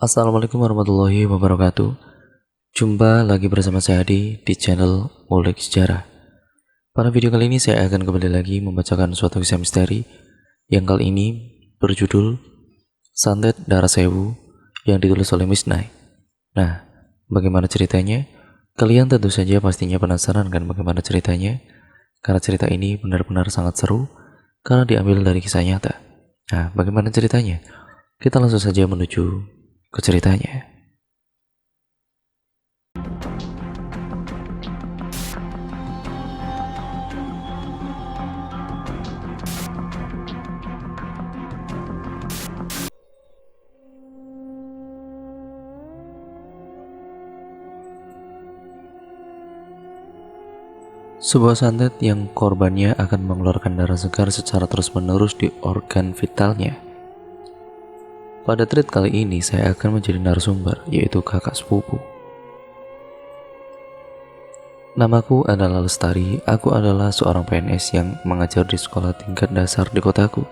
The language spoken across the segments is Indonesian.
Assalamualaikum warahmatullahi wabarakatuh. Jumpa lagi bersama saya di channel Ngulik Sejarah. Pada video kali ini saya akan kembali lagi membacakan suatu kisah misteri yang kali ini berjudul Santet Darah Sewu yang ditulis oleh Misnai. Nah, bagaimana ceritanya? Kalian tentu saja pastinya penasaran kan bagaimana ceritanya? Karena cerita ini benar-benar sangat seru karena diambil dari kisah nyata. Nah, bagaimana ceritanya? Kita langsung saja menuju ke ceritanya. Sebuah santet yang korbannya akan mengeluarkan darah segar secara terus-menerus di organ vitalnya. Pada treat kali ini saya akan menjadi narasumber, yaitu kakak sepupu. Namaku adalah Lestari, aku adalah seorang PNS yang mengajar di sekolah tingkat dasar di kotaku.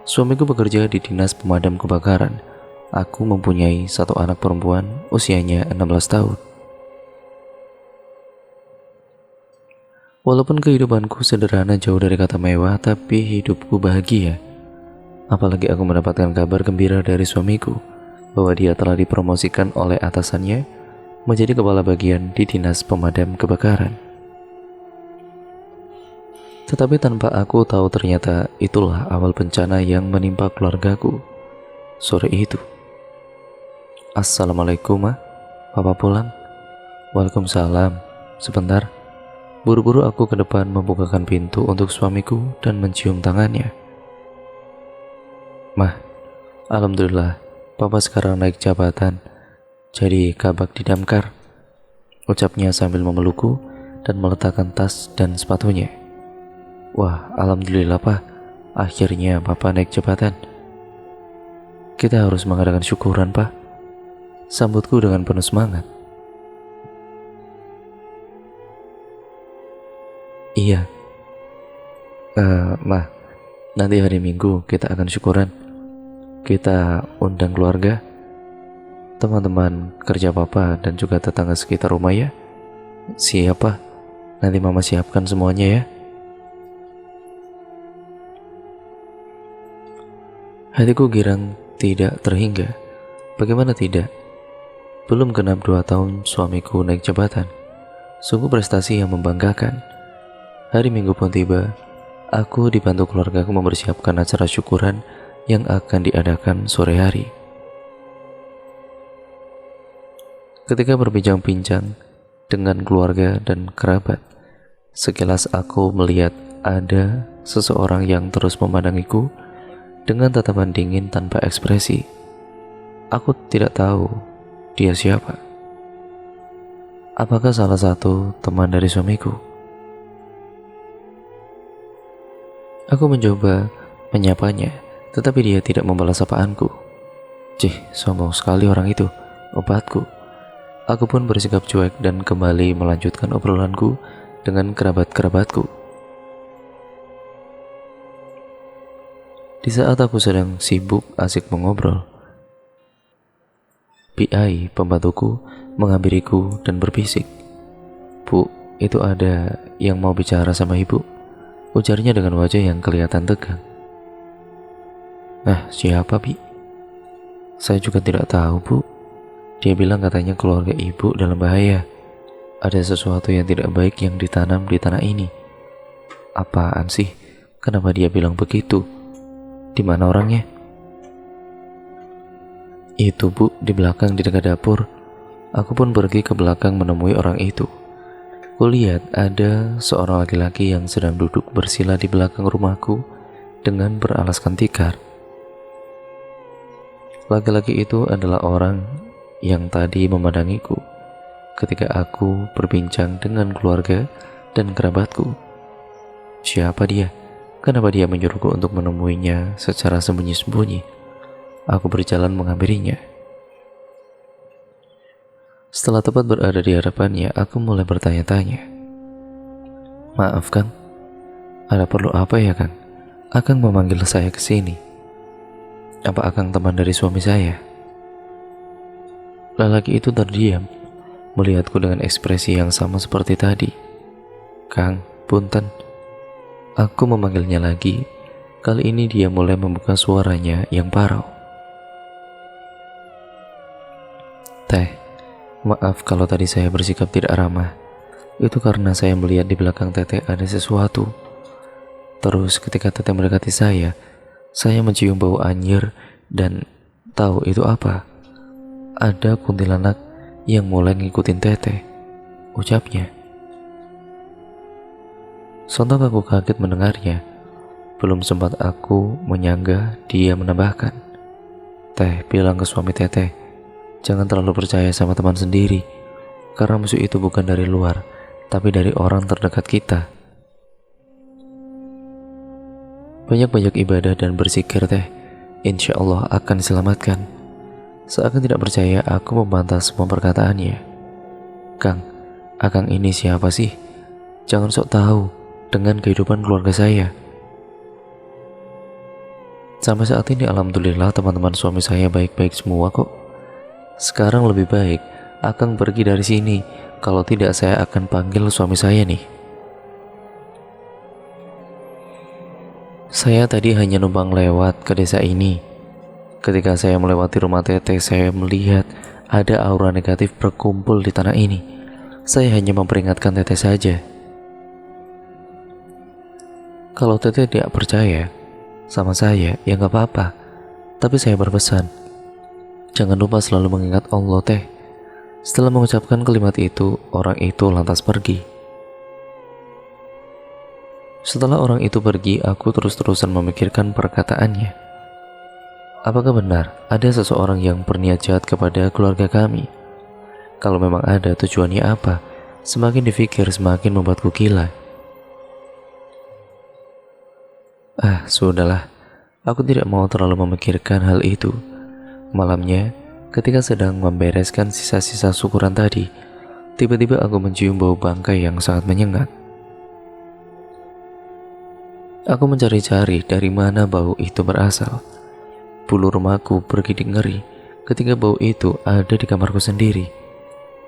Suamiku bekerja di dinas pemadam kebakaran. Aku mempunyai satu anak perempuan, usianya 16 tahun. Walaupun kehidupanku sederhana jauh dari kata mewah, tapi hidupku bahagia. Apalagi aku mendapatkan kabar gembira dari suamiku bahwa dia telah dipromosikan oleh atasannya menjadi kepala bagian di dinas pemadam kebakaran. Tetapi tanpa aku tahu ternyata itulah awal bencana yang menimpa keluargaku. Sore itu. Assalamualaikum, Ma. Papa pulang? Waalaikumsalam. Sebentar. Buru-buru aku ke depan membukakan pintu untuk suamiku dan mencium tangannya. Mah, alhamdulillah, Papa sekarang naik jabatan, jadi kabak di damkar. Ucapnya sambil memelukku dan meletakkan tas dan sepatunya. Wah, alhamdulillah Pak, akhirnya Papa naik jabatan. Kita harus mengadakan syukuran Pak. Sambutku dengan penuh semangat. Iya, Mah, nanti hari Minggu kita akan syukuran. Kita undang keluarga, teman-teman kerja Papa dan juga tetangga sekitar rumah ya. Siapa? Nanti Mama siapkan semuanya ya. Hatiku girang tidak terhingga. Bagaimana tidak? Belum genap 2 tahun suamiku naik jabatan. Sungguh prestasi yang membanggakan. Hari Minggu pun tiba. Aku dibantu keluargaku mempersiapkan acara syukuran yang akan diadakan sore hari. Ketika berbincang-bincang dengan keluarga dan kerabat, sekilas aku melihat ada seseorang yang terus memandangiku dengan tatapan dingin tanpa ekspresi. Aku tidak tahu dia siapa. Apakah salah satu teman dari suamiku? Aku mencoba menyapanya, tetapi dia tidak membalas sapaanku. Cih, sombong sekali orang itu, obatku. Aku pun bersikap cuek dan kembali melanjutkan obrolanku dengan kerabat-kerabatku. Di saat aku sedang sibuk asik mengobrol, PI pembantuku menghampiriku dan berbisik. Bu, itu ada yang mau bicara sama ibu, ujarnya dengan wajah yang kelihatan tegang. Siapa Bi? Saya juga tidak tahu Bu. Dia bilang katanya keluarga ibu dalam bahaya. Ada sesuatu yang tidak baik yang ditanam di tanah ini. Apaan sih? Kenapa dia bilang begitu? Di mana orangnya? Itu Bu, di belakang di dekat dapur. Aku pun pergi ke belakang menemui orang itu. Kulihat ada seorang laki-laki yang sedang duduk bersila di belakang rumahku dengan beralaskan tikar. Laki-laki itu adalah orang yang tadi memandangiku ketika aku berbincang dengan keluarga dan kerabatku. Siapa dia? Kenapa dia menyuruhku untuk menemuinya secara sembunyi-sembunyi? Aku berjalan menghampirinya. Setelah tepat berada di hadapannya, aku mulai bertanya-tanya. Maaf Kang, ada perlu apa ya Kang? Akang memanggil saya ke sini. Apa Akang teman dari suami saya? Lelaki itu terdiam, melihatku dengan ekspresi yang sama seperti tadi. "Kang, punten." Aku memanggilnya lagi. Kali ini dia mulai membuka suaranya yang parau. "Teh, maaf kalau tadi saya bersikap tidak ramah. Itu karena saya melihat di belakang Teteh ada sesuatu. Terus ketika Teteh mendekati saya mencium bau anyir dan tahu itu apa? Ada kuntilanak yang mulai ngikutin Teteh," ucapnya. Sontak aku kaget mendengarnya. Belum sempat aku menyangga, dia menambahkan, "Teh, bilang ke suami Teteh, jangan terlalu percaya sama teman sendiri, karena musuh itu bukan dari luar, tapi dari orang terdekat kita. Banyak-banyak ibadah dan berzikir Teh, insya Allah akan diselamatkan." Seakan tidak percaya, aku membantah semua perkataannya. "Kang, Akang ini siapa sih? Jangan sok tahu dengan kehidupan keluarga saya." Sampai saat ini alhamdulillah teman-teman suami saya baik-baik semua kok. Sekarang lebih baik Akang pergi dari sini, kalau tidak saya akan panggil suami saya nih. Saya tadi hanya numpang lewat ke desa ini. Ketika saya melewati rumah Teteh, saya melihat ada aura negatif berkumpul di tanah ini. Saya hanya memperingatkan Teteh saja. Kalau Teteh tidak percaya sama saya, ya nggak apa-apa. Tapi saya berpesan, jangan lupa selalu mengingat Allah Teh. Setelah mengucapkan kalimat itu, orang itu lantas pergi. Setelah orang itu pergi, aku terus-terusan memikirkan perkataannya. Apakah benar ada seseorang yang berniat jahat kepada keluarga kami? Kalau memang ada, tujuannya apa? Semakin dipikir, semakin membuatku gila. Sudahlah. Aku tidak mau terlalu memikirkan hal itu. Malamnya, ketika sedang membereskan sisa-sisa syukuran tadi, tiba-tiba aku mencium bau bangkai yang sangat menyengat. Aku mencari-cari dari mana bau itu berasal. Bulu remaku bergidik ngeri ketika bau itu ada di kamarku sendiri.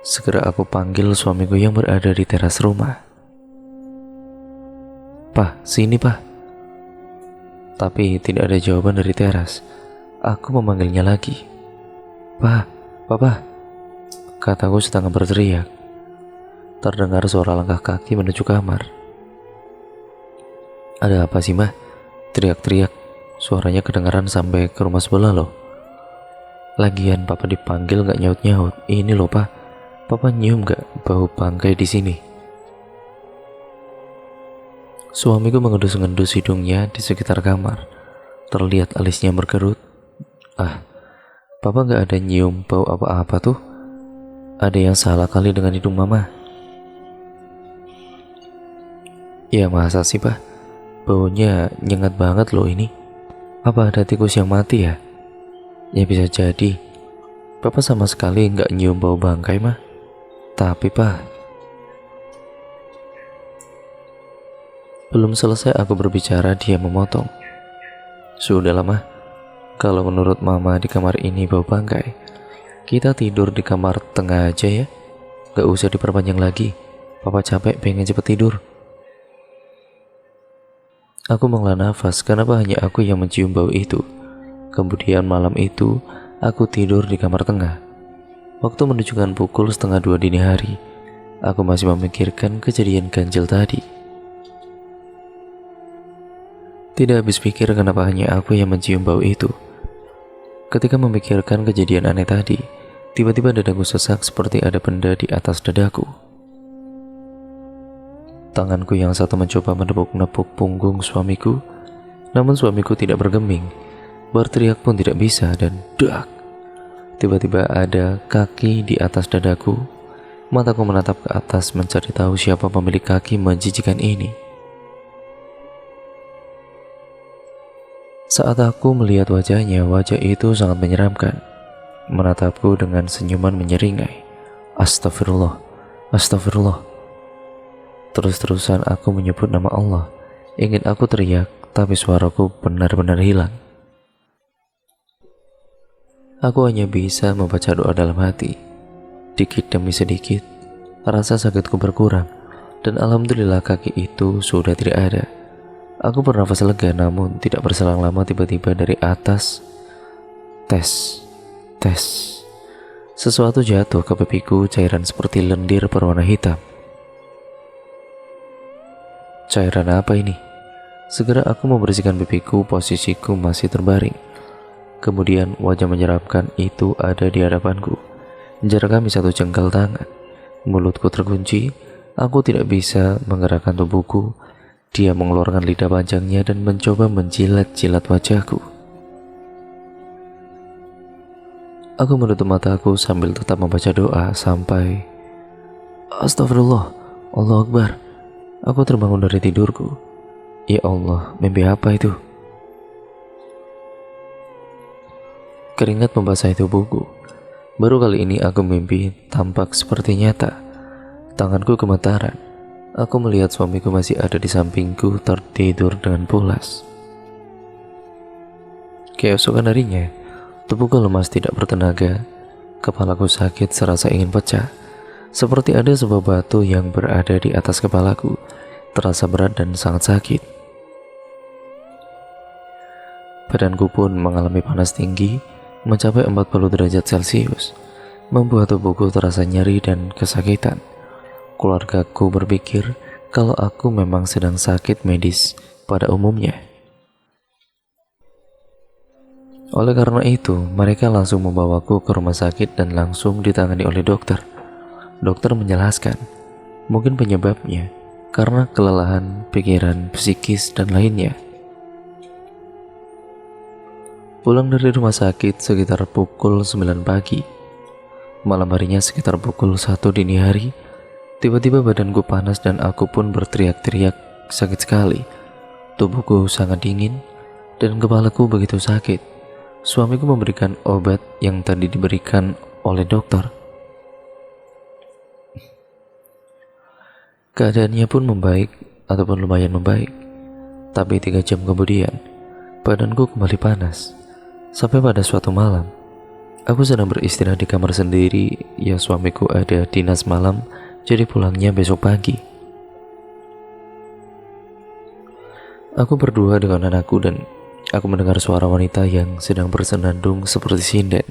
Segera aku panggil suamiku yang berada di teras rumah. "Pah, sini Pah." Tapi tidak ada jawaban dari teras. Aku memanggilnya lagi. "Pah, Papa," kataku setengah berteriak. Terdengar suara langkah kaki menuju kamar. "Ada apa sih Mah?" teriak-teriak. Suaranya kedengaran sampai ke rumah sebelah loh. "Lagian Papa dipanggil gak nyaut-nyaut. Ini loh Pak, Papa nyium gak bau bangkai di sini?" Suamiku mengendus-ngendus hidungnya di sekitar kamar. Terlihat alisnya berkerut. Papa gak ada nyium bau apa-apa tuh. Ada yang salah kali dengan hidung Mama. "Ya masa sih Pak, baunya nyengat banget loh ini. Apa ada tikus yang mati ya?" "Ya bisa jadi. Papa sama sekali nggak nyium bau bangkai Mah. Tapi Pak..." Belum selesai aku berbicara, dia memotong. "Sudahlah Mah, kalau menurut Mama di kamar ini bau bangkai, kita tidur di kamar tengah aja ya. Gak usah diperpanjang lagi. Papa capek pengen cepet tidur." Aku menghela nafas, kenapa hanya aku yang mencium bau itu. Kemudian malam itu, aku tidur di kamar tengah. Waktu menunjukkan pukul 1:30 dini hari. Aku masih memikirkan kejadian ganjil tadi. Tidak habis pikir kenapa hanya aku yang mencium bau itu. Ketika memikirkan kejadian aneh tadi, tiba-tiba dadaku sesak seperti ada benda di atas dadaku. Tanganku yang satu mencoba menepuk-nepuk punggung suamiku, namun suamiku tidak bergeming. Berteriak pun tidak bisa dan dak. Tiba-tiba ada kaki di atas dadaku. Mataku menatap ke atas mencari tahu siapa pemilik kaki menjijikan ini. Saat aku melihat wajahnya, wajah itu sangat menyeramkan. Menatapku dengan senyuman menyeringai. Astagfirullah, astagfirullah. Terus-terusan aku menyebut nama Allah. Ingin aku teriak, tapi suaraku benar-benar hilang. Aku hanya bisa membaca doa dalam hati. Dikit demi sedikit, rasa sakitku berkurang, dan alhamdulillah kaki itu sudah tidak ada. Aku bernafas lega, namun tidak berselang lama tiba-tiba dari atas, tes, tes. Sesuatu jatuh ke pipiku, cairan seperti lendir berwarna hitam. Cairan apa ini? Segera aku membersihkan pipiku, posisiku masih terbaring. Kemudian wajah menyeramkan itu ada di hadapanku. Jarak kami 1 jengkal tangan. Mulutku terkunci, aku tidak bisa menggerakkan tubuhku. Dia mengeluarkan lidah panjangnya dan mencoba menjilat-jilat wajahku. Aku menutup mataku sambil tetap membaca doa sampai Astagfirullah, Allahu Akbar. Aku terbangun dari tidurku. Ya Allah, mimpi apa itu? Keringat membasahi tubuhku. Baru kali ini aku mimpi tampak seperti nyata. Tanganku gemetaran. Aku melihat suamiku masih ada di sampingku tertidur dengan pulas. Keesokan harinya, tubuhku lemas tidak bertenaga. Kepalaku sakit serasa ingin pecah. Seperti ada sebuah batu yang berada di atas kepalaku. Terasa berat dan sangat sakit. Badanku pun mengalami panas tinggi, mencapai 40 derajat Celcius, membuat tubuhku terasa nyeri dan kesakitan. Keluargaku berpikir kalau aku memang sedang sakit medis pada umumnya. Oleh karena itu, mereka langsung membawaku ke rumah sakit dan langsung ditangani oleh dokter. Dokter menjelaskan, mungkin penyebabnya karena kelelahan pikiran, psikis, dan lainnya. Pulang dari rumah sakit sekitar pukul 9 pagi. Malam harinya sekitar pukul 1 dini hari, tiba-tiba badanku panas dan aku pun berteriak-teriak sakit sekali. Tubuhku sangat dingin dan kepalaku begitu sakit. Suamiku memberikan obat yang tadi diberikan oleh dokter. Keadaannya pun membaik ataupun lumayan membaik. Tapi 3 jam kemudian, badanku kembali panas. Sampai pada suatu malam, aku sedang beristirahat di kamar sendiri. Ya, suamiku ada dinas malam, jadi pulangnya besok pagi. Aku berdua dengan anakku dan aku mendengar suara wanita yang sedang bersenandung seperti sinden.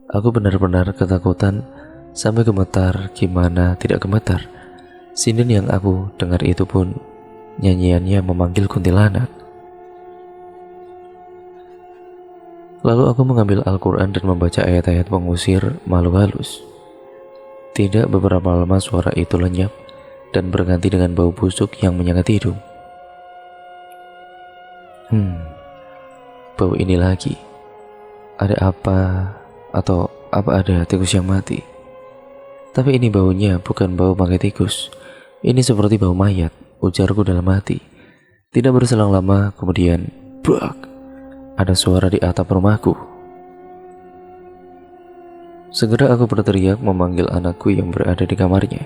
Aku benar-benar ketakutan sampai gemetar, gimana tidak gemetar. Sinden yang aku dengar itu pun nyanyiannya memanggil kuntilanak. Lalu aku mengambil Al-Quran dan membaca ayat-ayat pengusir makhluk halus. Tidak beberapa lama suara itu lenyap dan berganti dengan bau busuk yang menyengat hidung. Bau ini lagi. Ada apa? Atau apa ada tikus yang mati? Tapi ini baunya bukan bau bangkai tikus. Ini seperti bau mayat, ujarku dalam hati. Tidak berselang lama kemudian, brak, ada suara di atap rumahku. Segera aku berteriak memanggil anakku yang berada di kamarnya.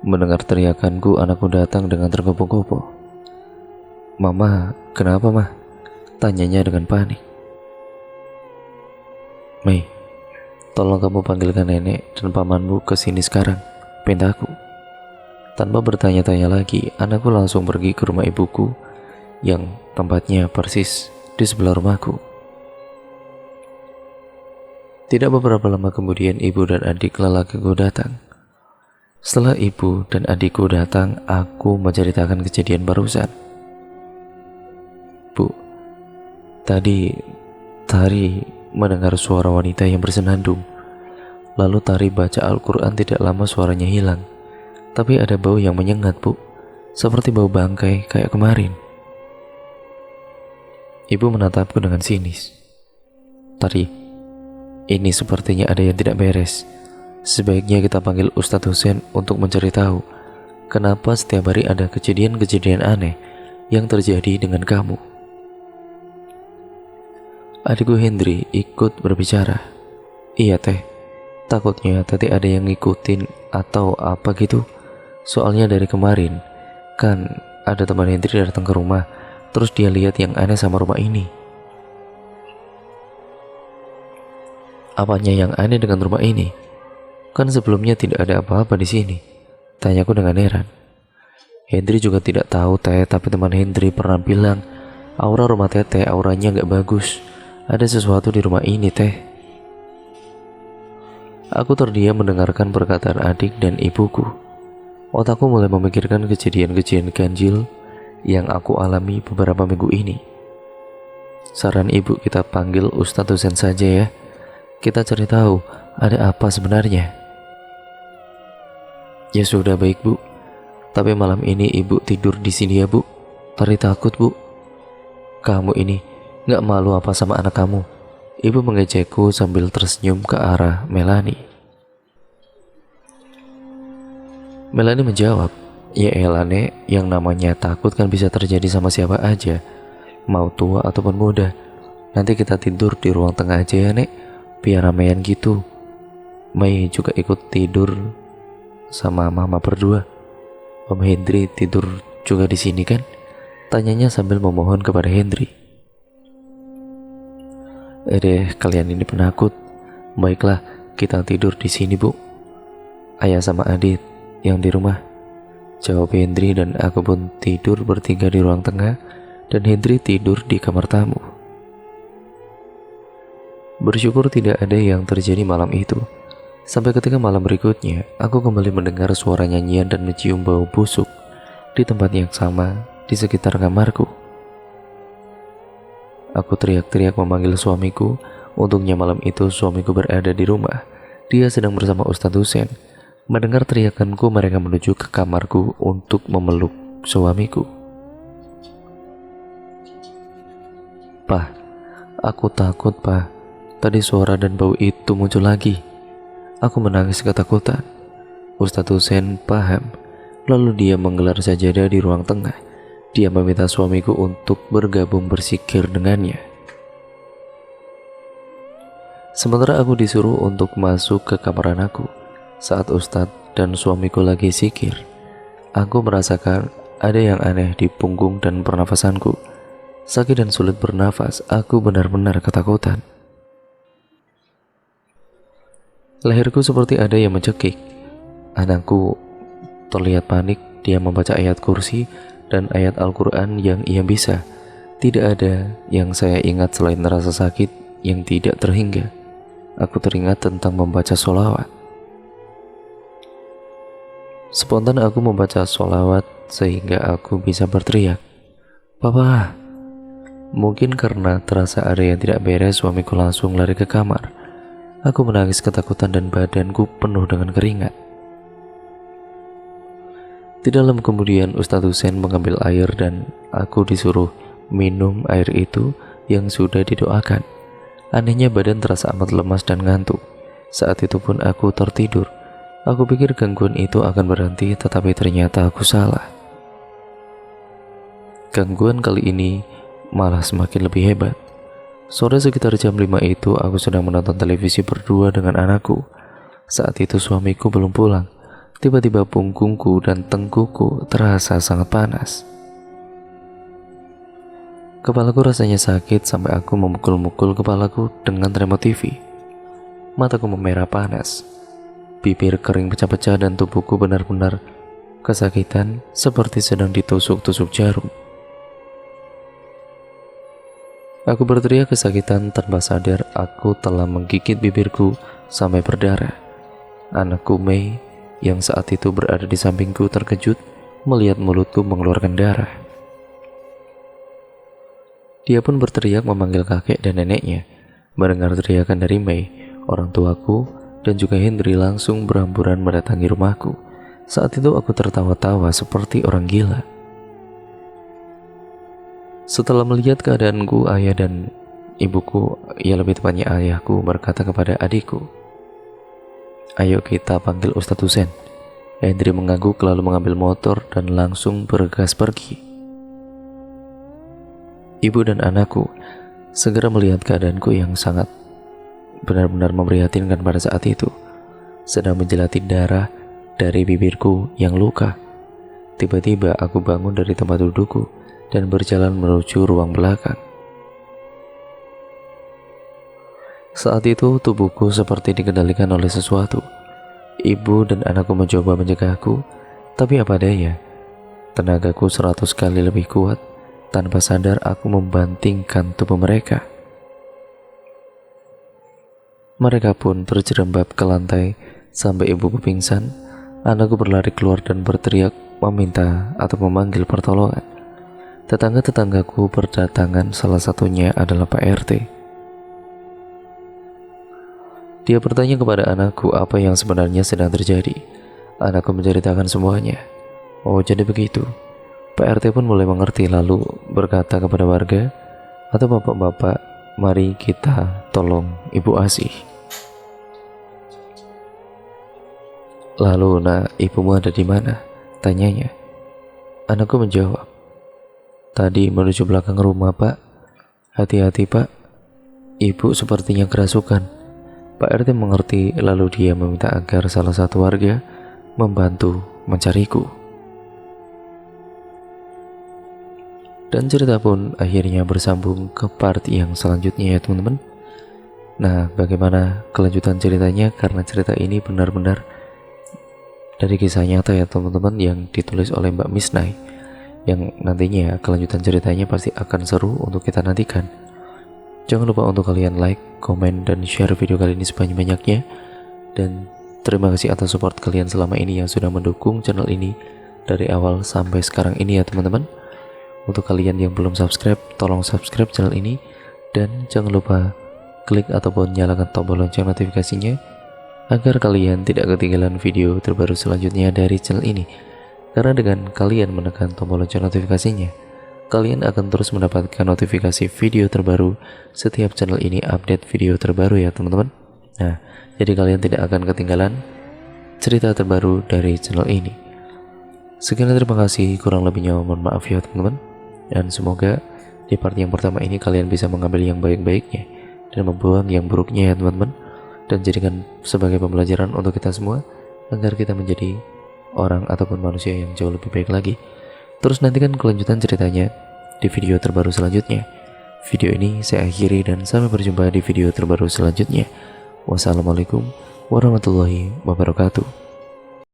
Mendengar teriakanku, anakku datang dengan tergopoh-gopoh. Mama, kenapa mah? Tanyanya dengan panik. Mei, tolong kamu panggilkan nenek dan pamanmu ke sini sekarang, pintaku. Tanpa bertanya-tanya lagi, anakku langsung pergi ke rumah ibuku yang tempatnya persis di sebelah rumahku. Tidak beberapa lama kemudian ibu dan adik lelakiku datang. Setelah ibu dan adikku datang, aku menceritakan kejadian barusan. Bu, tadi Tari mendengar suara wanita yang bersenandung. Lalu Tari baca Al-Quran, tidak lama suaranya hilang. Tapi ada bau yang menyengat, Bu. Seperti bau bangkai kayak kemarin. Ibu menatapku dengan sinis. Tari, ini sepertinya ada yang tidak beres. Sebaiknya kita panggil Ustadz Hussein untuk mencari tahu kenapa setiap hari ada kejadian-kejadian aneh yang terjadi dengan kamu. Adikku Hendri ikut berbicara. Iya teh, takutnya tadi ada yang ngikutin atau apa gitu. Soalnya dari kemarin kan ada teman Hendri datang ke rumah, terus dia lihat yang aneh sama rumah ini. Apanya yang aneh dengan rumah ini? Kan sebelumnya tidak ada apa-apa di sini, tanyaku dengan heran. Hendri juga tidak tahu teh, tapi teman Hendri pernah bilang aura rumah teteh auranya nggak bagus. Ada sesuatu di rumah ini teh. Aku terdiam mendengarkan perkataan adik dan ibuku. Otakku mulai memikirkan kejadian-kejadian ganjil yang aku alami beberapa minggu ini. Saran ibu, kita panggil Ustadz dosen saja ya. Kita cari tahu ada apa sebenarnya. Ya sudah, baik bu. Tapi malam ini ibu tidur di sini ya bu. Tari takut bu. Kamu ini nggak malu apa sama anak kamu? Ibu mengejekku sambil tersenyum ke arah Melani. Melani menjawab, ya elah nek, yang namanya takut kan bisa terjadi sama siapa aja, mau tua ataupun muda. Nanti kita tidur di ruang tengah aja ya nek, biar ramean gitu. Mei juga ikut tidur sama mama berdua. Om Hendri tidur juga di sini kan? Tanyanya sambil memohon kepada Hendri. Kalian ini penakut. Baiklah, kita tidur di sini bu. Ayah sama Adit yang di rumah, jawab Hendri, dan aku pun tidur bertiga di ruang tengah dan Hendri tidur di kamar tamu. Bersyukur tidak ada yang terjadi malam itu. Sampai ketika malam berikutnya, aku kembali mendengar suara nyanyian dan mencium bau busuk di tempat yang sama di sekitar kamarku. Aku teriak-teriak memanggil suamiku. Untungnya malam itu suamiku berada di rumah. Dia sedang bersama Ustadz Husen. Mendengar teriakanku, mereka menuju ke kamarku untuk memeluk suamiku. Pak, aku takut pak. Tadi suara dan bau itu muncul lagi. Aku menangis ketakutan. Ustadz Husen paham. Lalu dia menggelar sajadah di ruang tengah. Dia meminta suamiku untuk bergabung berzikir dengannya. Sementara aku disuruh untuk masuk ke kamar anakku. Saat Ustadz dan suamiku lagi zikir, aku merasakan ada yang aneh di punggung dan pernafasanku. Sakit dan sulit bernafas, aku benar-benar ketakutan. Leherku seperti ada yang mencekik. Anakku terlihat panik, dia membaca ayat kursi dan ayat Al-Quran yang ia bisa. Tidak ada yang saya ingat selain rasa sakit yang tidak terhingga. Aku teringat tentang membaca sholawat. Spontan aku membaca sholawat sehingga aku bisa berteriak, "Papa!" Mungkin karena terasa ada yang tidak beres, suamiku langsung lari ke kamar. Aku menangis ketakutan dan badanku penuh dengan keringat. Tidak lama kemudian Ustadz Husen mengambil air dan aku disuruh minum air itu yang sudah didoakan. Anehnya badan terasa amat lemas dan ngantuk. Saat itu pun aku tertidur. Aku pikir gangguan itu akan berhenti, tetapi ternyata aku salah. Gangguan kali ini malah semakin lebih hebat. Sore sekitar jam 5 itu, aku sedang menonton televisi berdua dengan anakku. Saat itu suamiku belum pulang. Tiba-tiba punggungku dan tengkuku terasa sangat panas. Kepalaku rasanya sakit sampai aku memukul-mukul kepalaku dengan remote TV. Mataku memerah panas. Bibir kering pecah-pecah dan tubuhku benar-benar kesakitan seperti sedang ditusuk-tusuk jarum. Aku berteriak kesakitan tanpa sadar aku telah menggigit bibirku sampai berdarah. Anakku Mei yang saat itu berada di sampingku terkejut melihat mulutku mengeluarkan darah. Dia pun berteriak memanggil kakek dan neneknya. Mendengar teriakan dari Mei, orang tuaku dan juga Hendri langsung berhamburan mendatangi rumahku. Saat itu aku tertawa-tawa seperti orang gila. Setelah melihat keadaanku, ayah dan ibuku, ya lebih tepatnya ayahku, berkata kepada adikku, "Ayo kita panggil Ustadz Husen." Hendri mengangguk lalu mengambil motor dan langsung bergegas pergi. Ibu dan anakku segera melihat keadaanku yang sangat benar-benar memprihatinkan pada saat itu, sedang menjelati darah dari bibirku yang luka. Tiba-tiba aku bangun dari tempat dudukku dan berjalan menuju ruang belakang. Saat itu tubuhku seperti dikendalikan oleh sesuatu. Ibu dan anakku mencoba mencegahku, tapi apa daya, tenagaku 100 kali lebih kuat. Tanpa sadar aku membantingkan tubuh mereka. Mereka pun terjerembab ke lantai sampai ibuku pingsan. Anakku berlari keluar dan berteriak meminta atau memanggil pertolongan. Tetangga-tetanggaku berdatangan, salah satunya adalah Pak RT. Dia bertanya kepada anakku apa yang sebenarnya sedang terjadi. Anakku menceritakan semuanya. Oh, jadi begitu. Pak RT pun mulai mengerti, lalu berkata kepada warga, atau bapak-bapak, mari kita tolong Ibu Asih. Lalu, nak, ibumu ada di mana? Tanyanya. Anakku menjawab, tadi menuju belakang rumah, Pak. Hati-hati, Pak. Ibu sepertinya kerasukan. Pak RT mengerti, lalu dia meminta agar salah satu warga membantu mencariku. Dan cerita pun akhirnya bersambung ke part yang selanjutnya ya teman-teman. Nah, bagaimana kelanjutan ceritanya? Karena cerita ini benar-benar dari kisah nyata ya teman-teman, yang ditulis oleh Mbak Misnai, yang nantinya kelanjutan ceritanya pasti akan seru untuk kita nantikan. Jangan lupa untuk kalian like, komen, dan share video kali ini sebanyak-banyaknya. Dan terima kasih atas support kalian selama ini yang sudah mendukung channel ini dari awal sampai sekarang ini ya teman-teman. Untuk kalian yang belum subscribe, tolong subscribe channel ini. Dan jangan lupa klik ataupun nyalakan tombol lonceng notifikasinya agar kalian tidak ketinggalan video terbaru selanjutnya dari channel ini. Karena dengan kalian menekan tombol lonceng notifikasinya, kalian akan terus mendapatkan notifikasi video terbaru setiap channel ini update video terbaru ya teman-teman. Nah, jadi kalian tidak akan ketinggalan cerita terbaru dari channel ini. Sekian, terima kasih, kurang lebihnya mohon maaf ya teman-teman. Dan semoga di part yang pertama ini kalian bisa mengambil yang baik-baiknya dan membuang yang buruknya ya teman-teman. Dan jadikan sebagai pembelajaran untuk kita semua, agar kita menjadi orang ataupun manusia yang jauh lebih baik lagi. Terus nantikan kelanjutan ceritanya di video terbaru selanjutnya. Video ini saya akhiri dan sampai berjumpa di video terbaru selanjutnya. Wassalamualaikum warahmatullahi wabarakatuh.